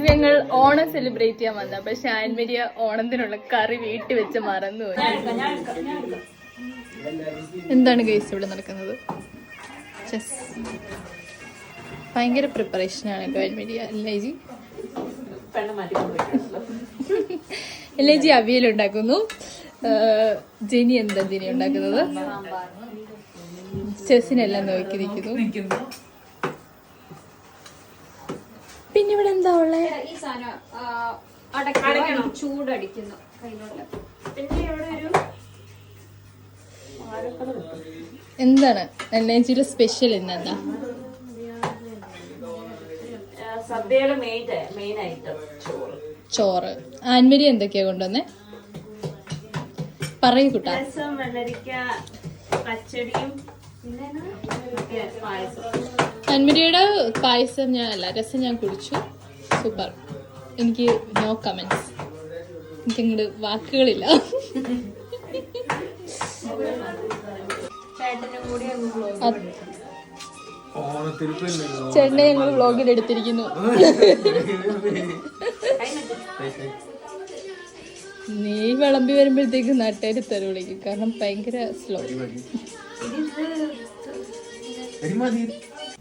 ഞങ്ങൾ ഓണം സെലിബ്രേറ്റ് ചെയ്യാൻ വന്ന, പക്ഷെ ആൻമരിയ ഓണത്തിനുള്ള കറി വീട്ടിൽ വെച്ച് മറന്നു. എന്താണ് ഗൈസ് ഇവിടെ നടക്കുന്നത്? ചെസ്. ഭയങ്കര പ്രിപ്പറേഷനാണ് കേട്ടോ ആൻമരിയ. എല്ലേജി അവിയലുണ്ടാക്കുന്നു. ജെനി എന്താ ജെനി ഉണ്ടാക്കുന്നത്? ചെസ്സിനെല്ലാം നോക്കി നിൽക്കുന്നു. പിന്നെ ഇവിടെ എന്താ ഉള്ളേ? ചൂടടിക്കുന്നു. എന്താണ് എല്ലേജിയുടെ സ്പെഷ്യൽ ഇന്നെന്താ? സദ്യയുടെ മെയിൻ ഐറ്റം ചോറ്. ആൻമരി എന്തൊക്കെയാ കൊണ്ടുവന്നേ? പറയൂ കുട്ടാ. രസം, വെള്ളരിക്ക, പച്ചടിയും ആൻമരിയുടെ പായസം രസം ഞാൻ കുടിച്ചു. സൂപ്പർ. എനിക്ക് നോ കമന്റ്സ്. എനിക്കങ്ങോട്ട് വാക്കുകളില്ല. ചേട്ടനെ ഞങ്ങൾ വ്ളോഗിൽ എടുത്തിരിക്കുന്നു. നീ വിളമ്പി വരുമ്പോഴത്തേക്ക് നാട്ടുകാർ തെറി വിളിക്കും, കാരണം ഭയങ്കര സ്ലോ.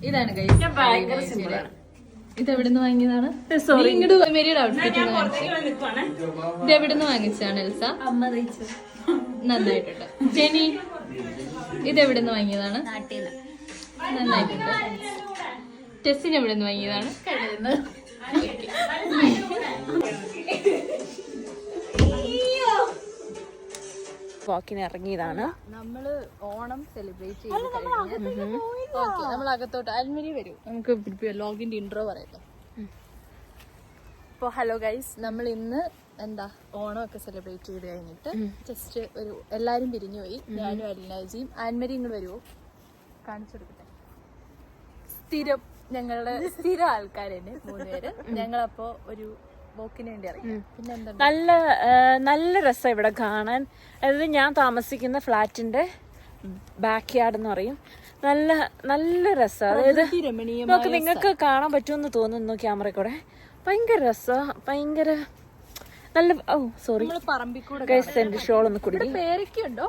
ഇതാണ് ഇത് എവിടുന്ന് വാങ്ങിയതാണ്? ഇത് എവിടുന്ന് വാങ്ങിച്ചതാണ് എൽസ? നന്നായിട്ടുണ്ട്. ജെനി ഇത് എവിടുന്ന് വാങ്ങിയതാണ്? നന്നായിട്ടുണ്ട്. ടെസ്സിന് എവിടുന്ന് വാങ്ങിയതാണ്? വാക്കിന് ഇറങ്ങിയതാണ്. നമ്മള് ഓണം സെലിബ്രേറ്റ് ചെയ്ത് കഴിഞ്ഞ് ഓക്കെ നമ്മൾ അകത്തോട്ട് ആൻമരി വരൂ, നമുക്ക് ലോഗിന്റെ ഇൻട്രോ പറയാം. അപ്പോൾ ഹലോ ഗൈസ്, നമ്മൾ ഇന്ന് ഓണം ഒക്കെ സെലിബ്രേറ്റ് ചെയ്ത് കഴിഞ്ഞിട്ട് ജസ്റ്റ് ഒരു എല്ലാരും പിരിഞ്ഞു പോയി. ഞാനും അലിനാജിയും ആൻമരി ഇങ്ങോട്ട് വരുമോ? കാണിച്ചു കൊടുക്കട്ടെ. ഞങ്ങളുടെ സ്ഥിര ആൾക്കാരെന്നെ 3 പേര്. ഞങ്ങളപ്പോ ഒരു വോക്കിന് വേണ്ടി ഇറങ്ങി. പിന്നെ നല്ല രസം ഇവിടെ കാണാൻ. അതായത് ഞാൻ താമസിക്കുന്ന ഫ്ലാറ്റിന്റെ ബാക്ക് യാർഡ് എന്ന് പറയും. നല്ല രസം. അതായത് നമുക്ക് നിങ്ങൾക്ക് കാണാൻ പറ്റുമെന്ന് തോന്നുന്നു ക്യാമറ കൂടെ. ഭയങ്കര രസം, ഭയങ്കര നല്ല. ഓ സോറി, എന്റെ ഷോൾ ഒന്ന് കുടിക്കും. പേരക്കുണ്ടോ?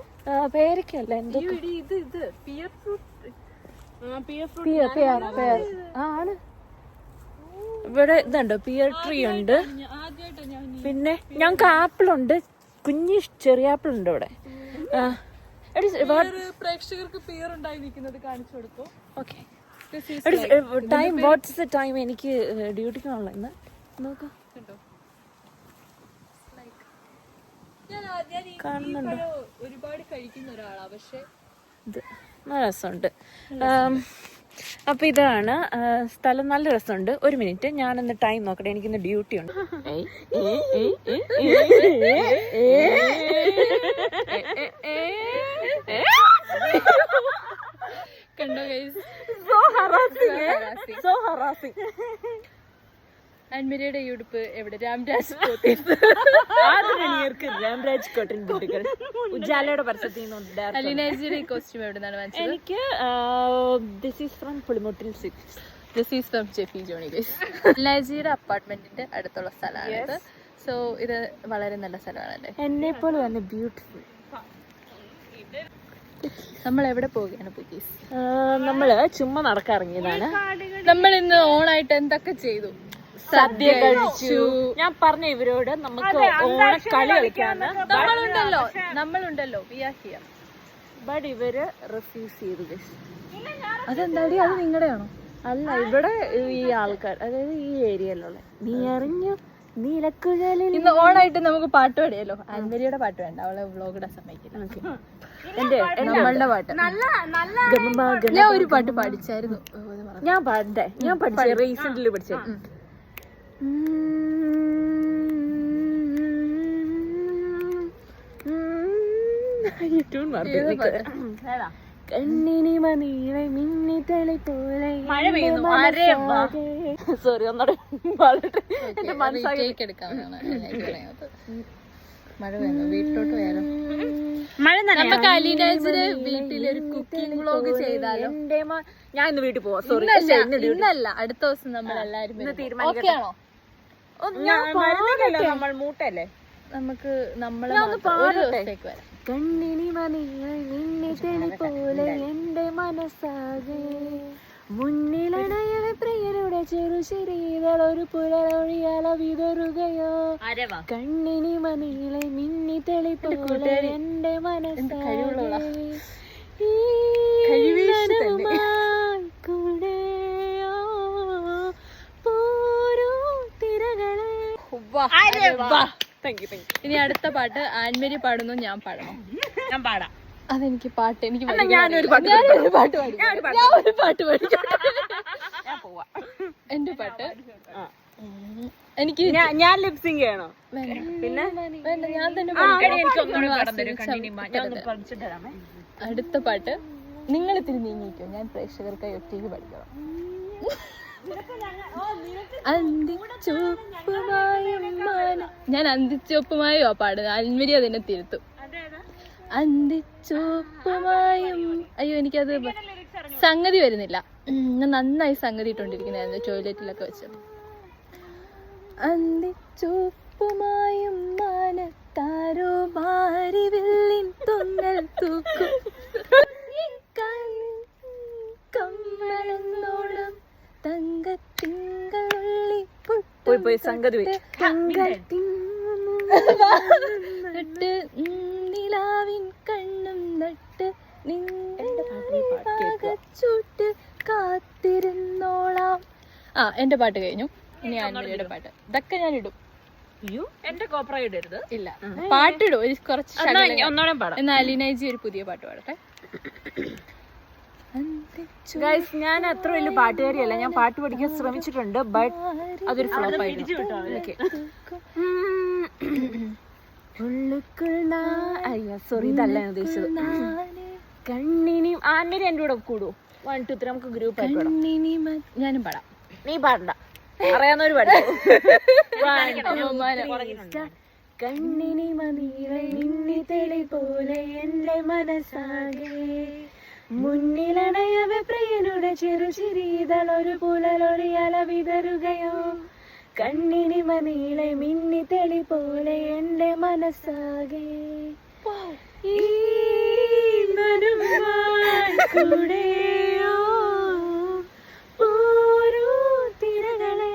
പേരക്കല്ല, എന്തോ ആണ്. ഇവിടെ ഇതുണ്ട്, പിയർ ട്രീ ഉണ്ട്. പിന്നെ ഞങ്ങൾക്ക് ആപ്പിൾ ഉണ്ട്, കുഞ്ഞി ചെറിയ ആപ്പിൾ ഉണ്ട് ഇവിടെ. പ്രേക്ഷകർക്ക് പിയർ ഉണ്ടായി നിൽക്കുന്നത് കാണിച്ചു കൊടുക്കും. Okay, time what's the time? എനിക്ക് ഡ്യൂട്ടിക്കാണല്ലോ ഇന്ന്. നോക്കാം, കാണുന്നുണ്ടോ? ഒരുപാട് കഴിക്കുന്ന ഒരാളാ, പക്ഷെ ഇത് നല്ല രസമുണ്ട്. അപ്പൊ ഇതാണ് സ്ഥലം, നല്ല രസമുണ്ട്. ഒരു മിനിറ്റ്, ഞാനൊന്ന് ടൈം നോക്കട്ടെ, എനിക്കിന്ന് ഡ്യൂട്ടി ഉണ്ട്. കണ്ടോ ഗൈസ്? സോ ഹറാസിംഗ്. ആൻമരിയുടെ ഈ ഉടുപ്പ് എവിടെ? രാംരാജ് രാംരാജ് കോട്ടൺ ബുട്ടികൾ ഉജാലയുടെ പരസ്യത്തിൽ. അലിനാജിയുടെ കോസ്റ്റ്യൂം എവിടെന്നാണ് വാങ്ങിച്ചത്? എനിക്ക് ദിസ് ഈസ് ഫ്രം പുളിമുട്ടിൽ 6. This is from Jeffy Johny guys. അലിനാജിയുടെ അപ്പാർട്ട്മെന്റിന്റെ അടുത്തുള്ള സ്ഥലമാണിത്. സോ ഇത് വളരെ നല്ല സ്ഥലമാണല്ലേ? എന്നെ പോലെ തന്നെ ബ്യൂട്ടിഫുൾ. നമ്മൾ എവിടെ പോവുകയാണ് പുക്കീസ്? നമ്മള് ചുമ്മാ നടക്കാറിങ്ങിയതാണ്. നമ്മൾ ഇന്ന് ഓണായിട്ട് എന്തൊക്കെ ചെയ്തു? സദ്യ കഴിച്ചു. ഞാൻ പറഞ്ഞ ഇവരോട് നമുക്ക് ഓണക്കളി കളിക്കാന്ന്. നമ്മളുണ്ടല്ലോ ബട്ട് ഇവര് റിഫ്യൂസ് ചെയ്തു. അതെന്താടി? അത് നിങ്ങളുടെയാണോ? അല്ല, ഇവിടെ ഈ ആൾക്കാർ, അതായത് ഈ ഏരിയയിലുള്ള. നീ അറിഞ്ഞു നീലക്കുഴലിൽ. ഇന്ന് ഓണായിട്ട് നമുക്ക് പാട്ട് പാടിയല്ലോ. ആൻമരിയുടെ പാട്ട് വേണ്ട, അവളെ വ്ലോഗിടാൻ സമ്മതിക്കില്ല. നമ്മളുടെ പാട്ട് ഞാൻ ഒരു പാട്ട് പഠിച്ചായിരുന്നു. ഞാൻ പഠിച്ച റീസെന്റ്ലി പഠിച്ച കണ്ണിനി മണിയിലെ മിന്നിത്തളി പോലെ. സോറി, ഒന്നോടെ മഴ വേണം. വീട്ടിലോട്ട് വരാം. നമുക്ക് അലിനാജിന്റെ വീട്ടിലൊരു കുക്കിംഗ് വ്ലോഗ് ചെയ്താലോ? ഞാൻ ഇന്ന് വീട്ടിൽ പോവാം. സോറി, ഇന്നല്ല, അടുത്ത ദിവസം നമ്മൾ എല്ലാരും. തീരുമാനിക്കണോ? നമ്മൾ മൂട്ടല്ലേ നമുക്ക് നമ്മളെ ഒരു ദിവസത്തേക്ക് വരാം. കണ്ണിനി മണിയെ പോലെ എന്റെ മനസ്സാകെ മുന്നിലണയവെ പ്രിയരുടെ ചെറുചിരികൾ ഒരു പുലരൊഴിയാല വിതറുകയോ കണ്ണിനി മണിയിലെ മിന്നി തെളി പോലെ എന്റെ മനസ്സാകെ കൂടെയോ പോരോ തിരകളെ. ഇനി അടുത്ത പാട്ട് ആൻമേരി പാടുന്നു, ഞാൻ പാടണം. ഞാൻ പാടാം. അതെനിക്ക് പാട്ട് എനിക്ക് ഞാനൊരു പാട്ട് പാടി. എന്റെ പാട്ട് എനിക്ക് ഞാൻ ലിപ്സിംഗ് ചെയ്യണോ? പിന്നെ ഞാൻ തന്നെ അടുത്ത പാട്ട് നിങ്ങൾ ഇത്തിരി നീങ്ങിക്കോ, ഞാൻ പ്രേക്ഷകർക്കായി ഒറ്റയ്ക്ക് പഠിക്കണം. ഞാൻ അന്തിച്ചോപ്പുമായോ പാടുന്നത്, അൽമരി അതിനെ തിരുത്തും. അന്തിച്ചോപ്പുമായും അയ്യോ എനിക്കത് സംഗതി വരുന്നില്ല. ഞാൻ നന്നായി സംഗതി ഇട്ടോണ്ടിരിക്കുന്നതായിരുന്നു ടോയ്ലറ്റിലൊക്കെ വെച്ചത്. അന്തിച്ചോപ്പുമായും മാനത്താരോ മാരിവില്ലിൻ തൊങ്ങൽ തൂക്കും കമ്മലന്നോളം തങ്കത്തിങ്കളുള്ളി സംഗതി നട്ട് നിലാവിൻ കണ്ണും നട്ട് ചൂട്ട് കാത്തിരുന്നോളാം. എന്റെ പാട്ട് കഴിഞ്ഞു. ഇനി ആൻമരിയുടെ പാട്ട്. ഇതൊക്കെ ഞാൻ ഇടും. എന്റെ കോപ്പറ ഇടരുത്. ഇല്ല, പാട്ടിടും കുറച്ച്. ഒന്നോടെ പാടാം. എന്നാൽ അലീനജി ഒരു പുതിയ പാട്ട് പാടട്ടെ. ഗൈസ്, ഞാൻ അത്ര വലിയ പാട്ടുകാരിയല്ല. ഞാൻ പാട്ട് പഠിക്കാൻ ശ്രമിച്ചിട്ടുണ്ട്, ബട്ട് അതൊരു ഫ്ലോപ്പ് ആയിരുന്നു. സോറി, ഇതല്ല ഞാൻ ഉദ്ദേശിച്ചത്. കണ്ണിനിയും ആൻമരി എന്റെ കൂടെ കൂടുവോ? 1 2 3 നമുക്ക് ഗ്രൂപ്പ് ആയിട്ട് പാടാം. ഞാനും പാടാം. നീ പാടണ്ട, അറിയാവുന്നവര് പാടും. കണ്ണിനി മതിയിലെ നിന്നി തെളി പോലെ എന്റെ മനസ്സാകെ മുന്നിലണയവെ പ്രിയനുടെ ചെറുചിരിതൾ ഒരു പുലരൊഴിയാല വിതറുകയോ കണ്ണിനി മണിയിലെ മിന്നി തെളി പോലെ എന്റെ മനസ്സാകെ ഈ കൂടെയോ ഓരോ തിരകളെ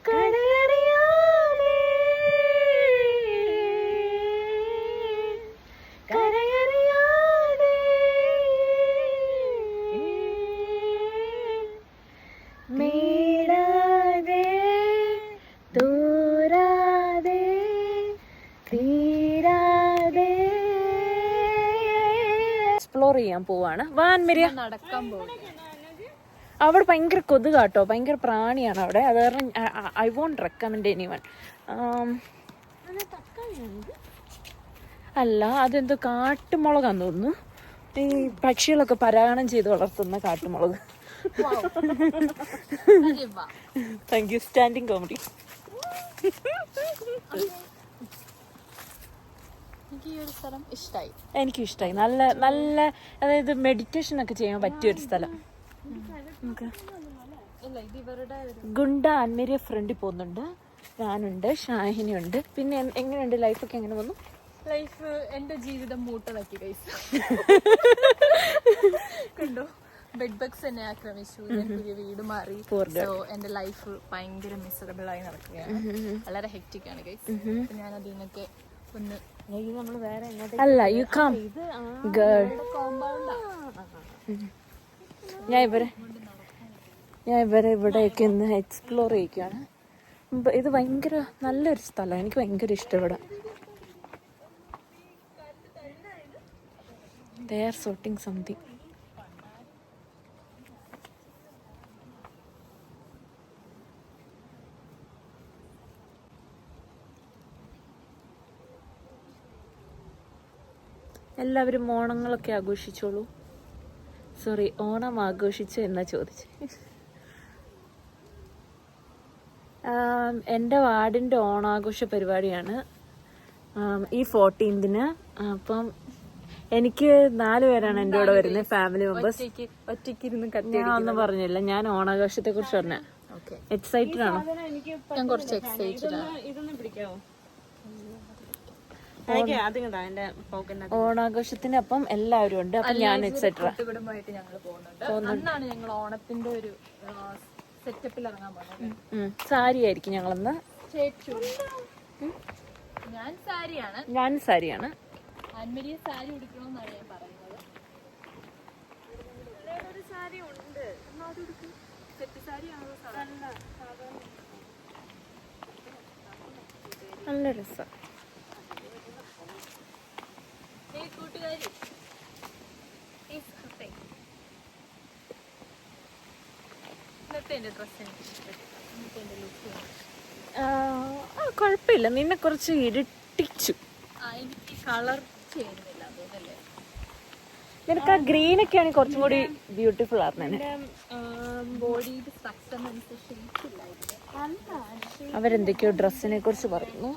കരയറിയാതെ മേടാതെ തോരാതെ തീരാതെ എക്സ്പ്ലോർ ചെയ്യാൻ പോവാണ്. വാൻമരിയ നടക്കാൻ പോകും. അവിടെ ഭയങ്കര കൊതുകാട്ടോ, ഭയങ്കര പ്രാണിയാണ് അവിടെ. അത് കാരണം ഐ വോണ്ട് റെക്കമെൻഡ് എനിവൺ. അല്ല, അതെന്തോ കാട്ടുമുളകാന്ന് തോന്നുന്നു. ഈ പക്ഷികളൊക്കെ പരാഗണം ചെയ്ത് വളർത്തുന്ന കാട്ടുമുളക്. Thank you. Standing comedy. എനിക്കും ഇഷ്ടമായി. നല്ല നല്ല, അതായത് മെഡിറ്റേഷൻ ഒക്കെ ചെയ്യാൻ പറ്റിയൊരു സ്ഥലം. ഗുണ്ട അന്മരിയ ഫ്രണ്ടിൽ പോകുന്നുണ്ട്, ഞാനുണ്ട്, ഷാഹിനുണ്ട്. പിന്നെ എങ്ങനെയുണ്ട് ലൈഫൊക്കെ? എങ്ങനെ വന്നു ലൈഫ്? എന്റെ ജീവിതം മൂട്ടതാക്കി ഗൈസ്. കണ്ടോ, ബെഡ് ബഗ്സ് എന്നെ ആക്രമിച്ചു. ഞാൻ പുതിയ വീട് മാറി. സോ എന്റെ ലൈഫ് ഭയങ്കര മിസറബിൾ ആയി നടക്കുകയാണ്. വളരെ ഹെക്റ്റിക് ആണ് ഗൈസ്. ഞാൻ അതിനൊക്കെ ഒന്ന് അല്ല, യു കം ഗേൾ. ഞാൻ ഇവരെ ഇവിടെയൊക്കെ ഒന്ന് എക്സ്പ്ലോർ ചെയ്യിക്കുകയാണ്. ഇത് ഭയങ്കര നല്ലൊരു സ്ഥലം, എനിക്ക് ഭയങ്കര ഇഷ്ടം ഇവിടെ. They are sorting something. എല്ലാവരും ഓണങ്ങളൊക്കെ ആഘോഷിച്ചോളൂ. സോറി, ഓണം ആഘോഷിച്ചു എന്നാ ചോദിച്ചു. എൻ്റെ വാർഡിൻ്റെ ഓണാഘോഷ പരിപാടിയാണ് ഈ 14th. അപ്പം എനിക്ക് 4 പേരാണ് എൻ്റെ കൂടെ വരുന്നത്, ഫാമിലി മെമ്പേഴ്സ്. ഒറ്റയ്ക്ക് ഇരുന്ന് ഞാൻ ഒന്നും പറഞ്ഞില്ല, ഞാൻ ഓണാഘോഷത്തെ കുറിച്ച് പറഞ്ഞ ഓക്കെ, എക്സൈറ്റഡ് ആണോ? ഞാൻ കുറച്ച് എക്സൈറ്റഡ് ആണ്. ഇതൊന്നും പിടിക്കാവോ? ഓണാഘോഷത്തിന് അപ്പം എല്ലാവരും ഉണ്ട്. അപ്പൊ ഞാൻ എക്സെട്ര കുടുംബമായിട്ട് ഞങ്ങൾ പോകുന്നുണ്ട്. അന്നാണ് ഞങ്ങൾ ഓണത്തിന്റെ ഒരു സെറ്റപ്പിൽ ഇറങ്ങാൻ പോകുന്നത്. സാരി ആയിരിക്കും ഞങ്ങളന്ന്. ഞാൻ സാരിയാണ്. ഞാൻ സാരിയാണ്. ആൻമരിയെ സാരി ഉടുക്കണമെന്നാണ് ഞാൻ പറയുന്നത്. ഒരു സാരി ഉണ്ട്, സെറ്റ് സാരിയാണോ? നല്ല രസം. കൂട്ടുകാരി ഇന്നത്തെ എന്റെ ഡ്രസ് എനിക്ക് ഇഷ്ടപ്പെട്ടു. ഇന്നത്തെ എന്റെ ലുക്ക് കുഴപ്പമില്ല, നിന്നെ കുറച്ച് ഇരട്ടിച്ചു. എനിക്ക് കളർ ചെയ്യുന്നില്ല തോന്നല്ലേ. നിനക്ക് ആ ഗ്രീൻ ഒക്കെ ആണെങ്കിൽ കുറച്ചും കൂടി ബ്യൂട്ടിഫുൾ ആയിരുന്നു. ബോഡിയുടെ സ്ട്രക്ചർ അനുസരിച്ച് അവരെന്തൊക്കെയോ ഡ്രസ്സിനെ കുറിച്ച് പറയുന്നു.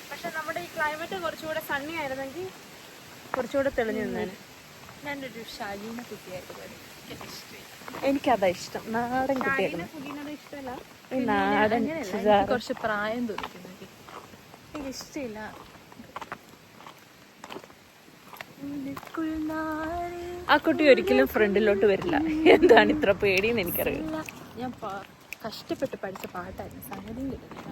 പക്ഷെ നമ്മുടെ ഈ ക്ലൈമറ്റ് കുറച്ചുകൂടെ സണ്ണി ആയിരുന്നെങ്കിൽ കുറച്ചുകൂടെ തെളിഞ്ഞു നിന്നേനെ. ഞാനൊരു ഷാലീന കുട്ടിയായിട്ട് വരും. എനിക്കതാ ഇഷ്ടം, നാടൻ കുട്ടിയായിരുന്നു. ഈ നാടൻ കുറച്ച് പ്രായം തോന്നിക്കുന്നു. എനിക്ക് ഇഷ്ടമില്ല. ആ കുട്ടി ഒരിക്കലും ഫ്രണ്ടിലോട്ട് വരില്ല. എന്താണ് ഇത്ര പേടിയെന്ന് എനിക്കറിയില്ല. ഞാൻ കഷ്ടപ്പെട്ട് പഠിച്ച പാട്ടായിരുന്നു, സംഗതിയും കിട്ടുന്നില്ല.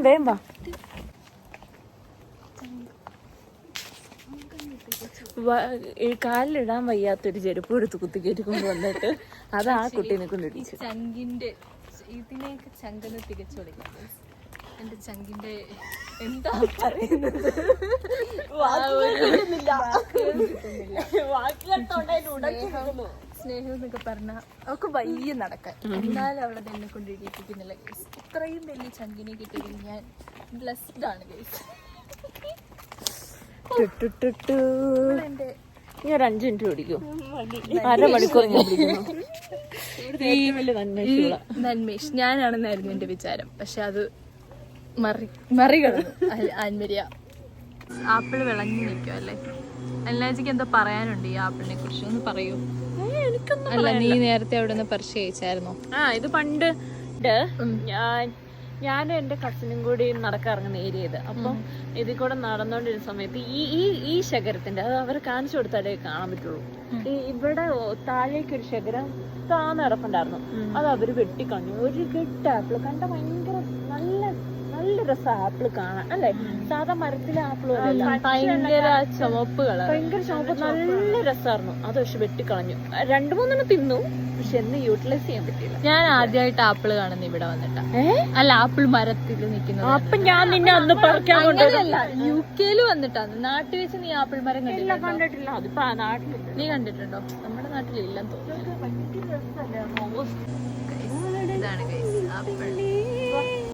വേം വാ. കാലിലിടാൻ വയ്യാത്തൊരു ചെരുപ്പ് എടുത്ത് കുത്തിക്കേറ്റി കൊണ്ട് വന്നിട്ട് അത് ആ കുട്ടീനെ കൊണ്ട് ഇടിച്ചു. ചങ്കിന്റെ ഇതിനെയൊക്കെ ചങ്കന്ന് തികച്ചു കൊടുക്കാം. എന്റെ ചങ്കിന്റെ എന്താ പറയുന്നത്, സ്നേഹം എന്നൊക്കെ പറഞ്ഞ അവൾക്ക് വയ്യ നടക്കാൻ, എന്നാലും അവളത് എന്നെ കൊണ്ട് ഇടിപ്പിക്കുന്നില്ല. ഇത്രയും വലിയ ചങ്കിനെ കിട്ടിയത് ഞാൻ ബ്ലെസ്ഡ് ആണ് ഗൈസ്. എന്റെ ഞാൻ ഒരു 5 മിനിറ്റ് പിടിക്കും, അരമണിക്കൂർ ഞാൻ പിടിക്കുന്നു. നന്മേഷ് ഞാനാണെന്നായിരുന്നു എന്റെ വിചാരം, പക്ഷെ അത് മറികടന്നു ആൻമരിയ. ആപ്പിള് വിളഞ്ഞു നിൽക്കും അല്ലേ? അല്ലാജിക്ക് എന്താ പറയാനുണ്ട് ഈ ആപ്പിളിനെ കുറിച്ച്? ഒന്ന് പറയൂ. അല്ല, നീ നേരത്തെ അവിടെ നിന്ന് പറിച്ച് കഴിച്ചായിരുന്നോ? ഇത് പണ്ട് ഞാനും എന്റെ കസിനും കൂടി നടക്കാറുങ്ങുന്ന ഏരിയ ഇത്. അപ്പം ഇതിൽ കൂടെ നടന്നുകൊണ്ടിരുന്ന സമയത്ത് ഈ ശകരത്തിന്റെ അത് അവർ കാണിച്ചു കൊടുത്താലേ കാണാൻ പറ്റുള്ളൂ. ഇവിടെ താഴേക്ക് ഒരു ശകരം താന്ന് കിടപ്പുണ്ടായിരുന്നു, അത് അവര് വെട്ടിക്കളഞ്ഞു. ഒരു കെട്ട് ആപ്പിള് കണ്ട ഭയങ്കര നല്ല നല്ല രസം ആപ്പിള് കാണാൻ, അല്ലെ? സാധാ മരത്തിലെ ആപ്പിള് ഭയങ്കര ചുവപ്പ് കളർ, ഭയങ്കര ചുവപ്പ്, നല്ല രസമായിരുന്നു. അത് പക്ഷെ വെട്ടിക്കളഞ്ഞു. 2-3 തിന്നു, പക്ഷെ എന്ന് യൂട്ടിലൈസ് ചെയ്യാൻ പറ്റിയില്ല. ഞാൻ ആദ്യമായിട്ട് ആപ്പിള് കാണുന്ന ഇവിടെ വന്നിട്ടാ. അല്ല, ആപ്പിൾ മരത്തിൽ നിൽക്കുന്നത്. അപ്പൊ ഞാൻ നിന്നെ അന്ന് പറിക്കാൻ കൊണ്ടുവരില്ല. UK വന്നിട്ടാണ്. നാട്ടിൽ വെച്ച് നീ ആപ്പിൾ മരം കണ്ടിട്ടില്ല. അതിപ്പോ നാട്ടിൽ നീ കണ്ടിട്ടുണ്ടോ? നമ്മുടെ നാട്ടിലില്ലെന്ന് തോന്നുന്നു. ഇതാണ് ആപ്പിൾ.